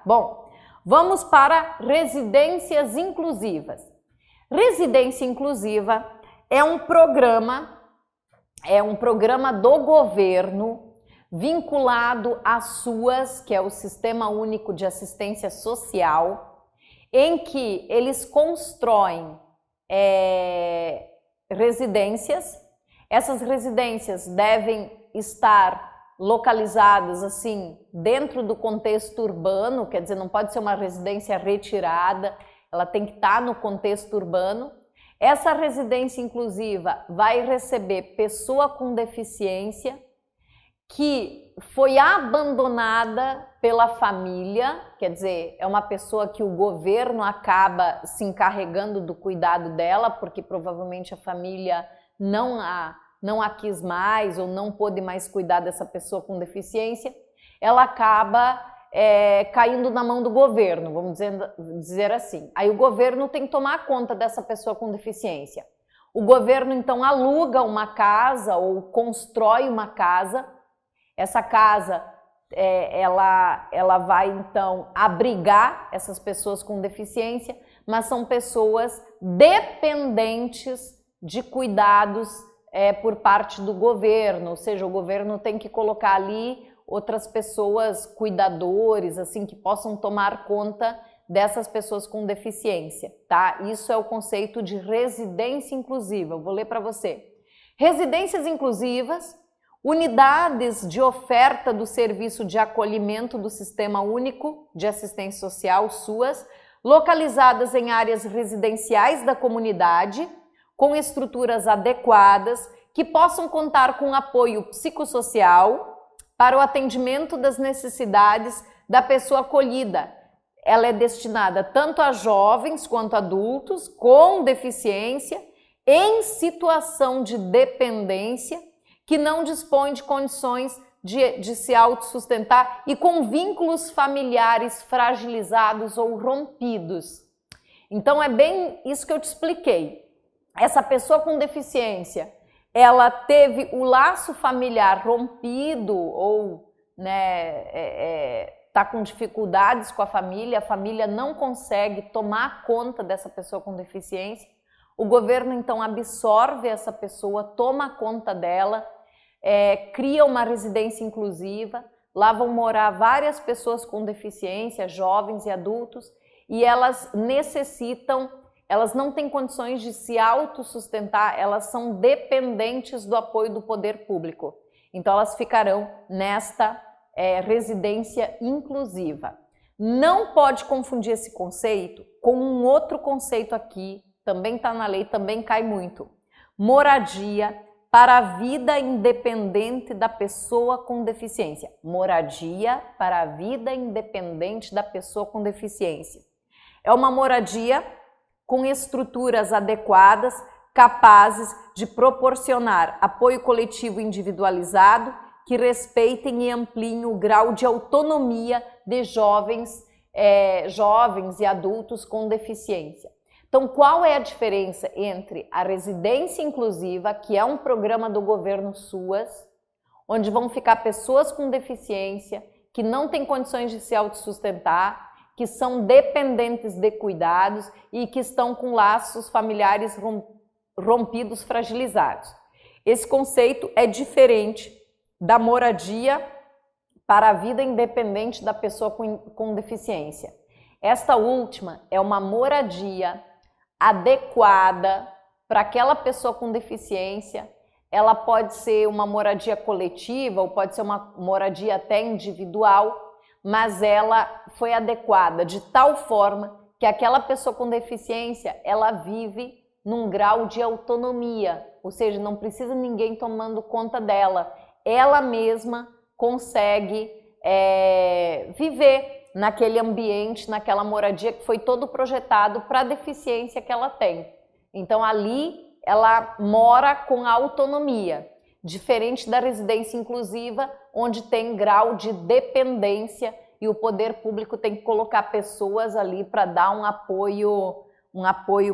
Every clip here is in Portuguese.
Bom, vamos para residências inclusivas. Residência inclusiva é um programa do governo vinculado à SUAS, que é o Sistema Único de Assistência Social, em que eles constroem residências. Essas residências devem estar localizadas assim dentro do contexto urbano, quer dizer, não pode ser uma residência retirada, ela tem que estar no contexto urbano. Essa residência inclusiva vai receber pessoa com deficiência que foi abandonada pela família, quer dizer, é uma pessoa que o governo acaba se encarregando do cuidado dela, porque provavelmente a família não a quis mais ou não pôde mais cuidar dessa pessoa com deficiência, ela acaba caindo na mão do governo, vamos dizer assim. Aí o governo tem que tomar conta dessa pessoa com deficiência. O governo então aluga uma casa ou constrói uma casa. Essa casa ela vai então abrigar essas pessoas com deficiência, mas são pessoas dependentes de cuidados por parte do governo, ou seja, o governo tem que colocar ali outras pessoas, cuidadores, assim, que possam tomar conta dessas pessoas com deficiência, tá? Isso é o conceito de residência inclusiva. Eu vou ler para você. Residências inclusivas, unidades de oferta do serviço de acolhimento do Sistema Único de Assistência Social, SUAS, localizadas em áreas residenciais da comunidade, com estruturas adequadas, que possam contar com apoio psicossocial para o atendimento das necessidades da pessoa acolhida. Ela é destinada tanto a jovens quanto a adultos com deficiência em situação de dependência que não dispõem de condições de se autossustentar e com vínculos familiares fragilizados ou rompidos. Então é bem isso que eu te expliquei. Essa pessoa com deficiência, ela teve o laço familiar rompido ou tá com dificuldades com a família não consegue tomar conta dessa pessoa com deficiência. O governo então absorve essa pessoa, toma conta dela, cria uma residência inclusiva, lá vão morar várias pessoas com deficiência, jovens e adultos, e elas não têm condições de se autossustentar, elas são dependentes do apoio do poder público. Então elas ficarão nesta residência inclusiva. Não pode confundir esse conceito com um outro conceito aqui, também está na lei, também cai muito. Moradia para a vida independente da pessoa com deficiência. Moradia para a vida independente da pessoa com deficiência. É uma moradia com estruturas adequadas, capazes de proporcionar apoio coletivo individualizado, que respeitem e ampliem o grau de autonomia de jovens e adultos com deficiência. Então, qual é a diferença entre a residência inclusiva, que é um programa do governo SUAS, onde vão ficar pessoas com deficiência, que não têm condições de se autossustentar, que são dependentes de cuidados e que estão com laços familiares rompidos, fragilizados. Esse conceito é diferente da moradia para a vida independente da pessoa com deficiência. Esta última é uma moradia adequada para aquela pessoa com deficiência. Ela pode ser uma moradia coletiva ou pode ser uma moradia até individual, mas ela foi adequada de tal forma que aquela pessoa com deficiência, ela vive num grau de autonomia, ou seja, não precisa ninguém tomando conta dela. Ela mesma consegue viver naquele ambiente, naquela moradia que foi todo projetado para a deficiência que ela tem. Então ali ela mora com autonomia, diferente da residência inclusiva, onde tem grau de dependência e o poder público tem que colocar pessoas ali para dar um apoio,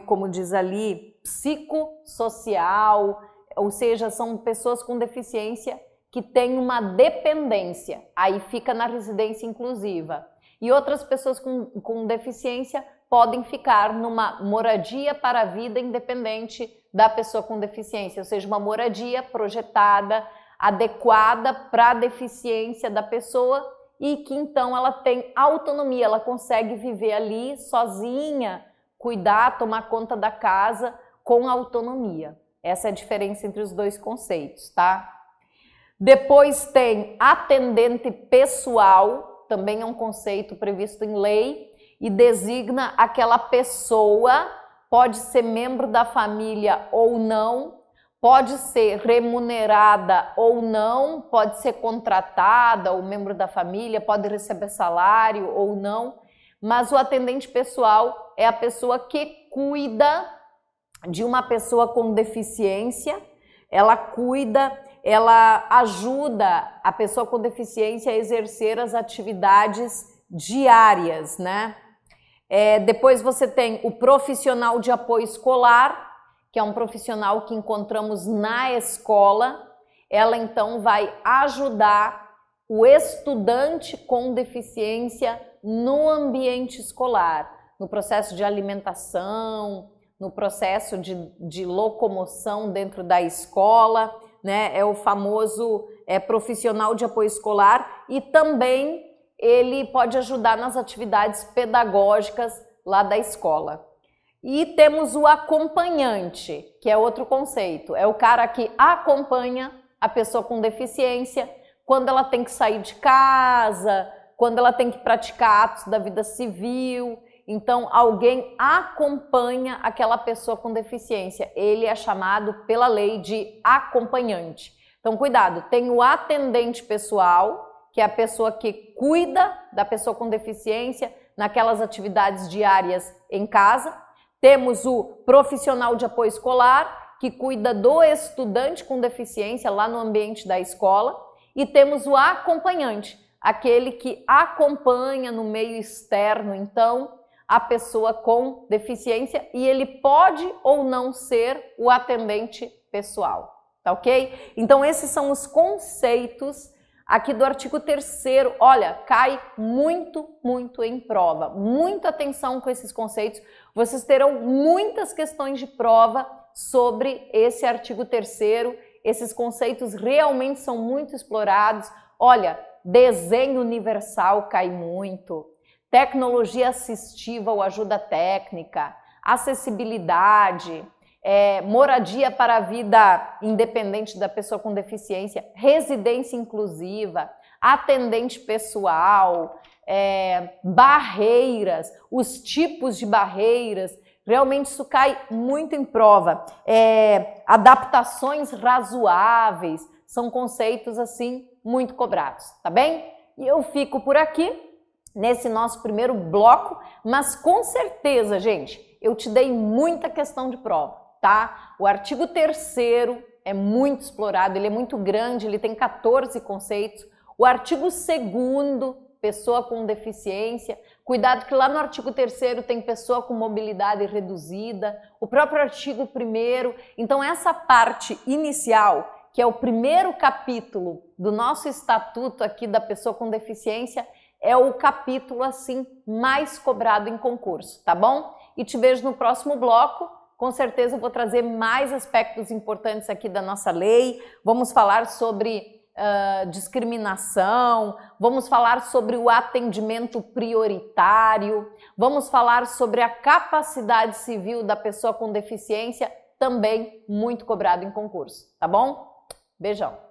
como diz ali, psicossocial, ou seja, são pessoas com deficiência que têm uma dependência, aí fica na residência inclusiva. e outras pessoas com deficiência podem ficar numa moradia para a vida independente da pessoa com deficiência, ou seja, uma moradia projetada, adequada para a deficiência da pessoa e que então ela tem autonomia, ela consegue viver ali sozinha, cuidar, tomar conta da casa com autonomia. Essa é a diferença entre os dois conceitos, tá? Depois tem atendente pessoal, também é um conceito previsto em lei e designa aquela pessoa, pode ser membro da família ou não, pode ser remunerada ou não, pode ser contratada ou membro da família, pode receber salário ou não, mas o atendente pessoal é a pessoa que cuida de uma pessoa com deficiência, ela cuida, ela ajuda a pessoa com deficiência a exercer as atividades diárias, né? Depois você tem o profissional de apoio escolar, que é um profissional que encontramos na escola. Ela então vai ajudar o estudante com deficiência no ambiente escolar, no processo de alimentação, no processo de locomoção dentro da escola, né? É o famoso profissional de apoio escolar e também ele pode ajudar nas atividades pedagógicas lá da escola. E temos o acompanhante, que é outro conceito, é o cara que acompanha a pessoa com deficiência quando ela tem que sair de casa, quando ela tem que praticar atos da vida civil. Então, alguém acompanha aquela pessoa com deficiência. Ele é chamado pela lei de acompanhante. Então, cuidado, tem o atendente pessoal, que é a pessoa que cuida da pessoa com deficiência naquelas atividades diárias em casa. Temos o profissional de apoio escolar, que cuida do estudante com deficiência lá no ambiente da escola. E temos o acompanhante, aquele que acompanha no meio externo, então, a pessoa com deficiência, e ele pode ou não ser o atendente pessoal, tá ok? Então esses são os conceitos aqui do artigo 3º. Olha, cai muito em prova. Muita atenção com esses conceitos. Vocês terão muitas questões de prova sobre esse artigo 3º. Esses conceitos realmente são muito explorados. Olha, desenho universal cai muito. Tecnologia assistiva ou ajuda técnica, acessibilidade, moradia para a vida independente da pessoa com deficiência, residência inclusiva, atendente pessoal, barreiras, os tipos de barreiras, realmente isso cai muito em prova. Adaptações razoáveis, são conceitos assim muito cobrados, tá bem? E eu fico por aqui nesse nosso primeiro bloco, mas com certeza, gente, eu te dei muita questão de prova, tá? O artigo 3º é muito explorado, ele é muito grande, ele tem 14 conceitos. O artigo 2º, pessoa com deficiência, cuidado que lá no artigo 3º tem pessoa com mobilidade reduzida, o próprio artigo 1º. Então essa parte inicial, que é o primeiro capítulo do nosso estatuto aqui da pessoa com deficiência, é o capítulo assim mais cobrado em concurso, tá bom? E te vejo no próximo bloco. Com certeza eu vou trazer mais aspectos importantes aqui da nossa lei. Vamos falar sobre discriminação, vamos falar sobre o atendimento prioritário, vamos falar sobre a capacidade civil da pessoa com deficiência, também muito cobrado em concurso, tá bom? Beijão!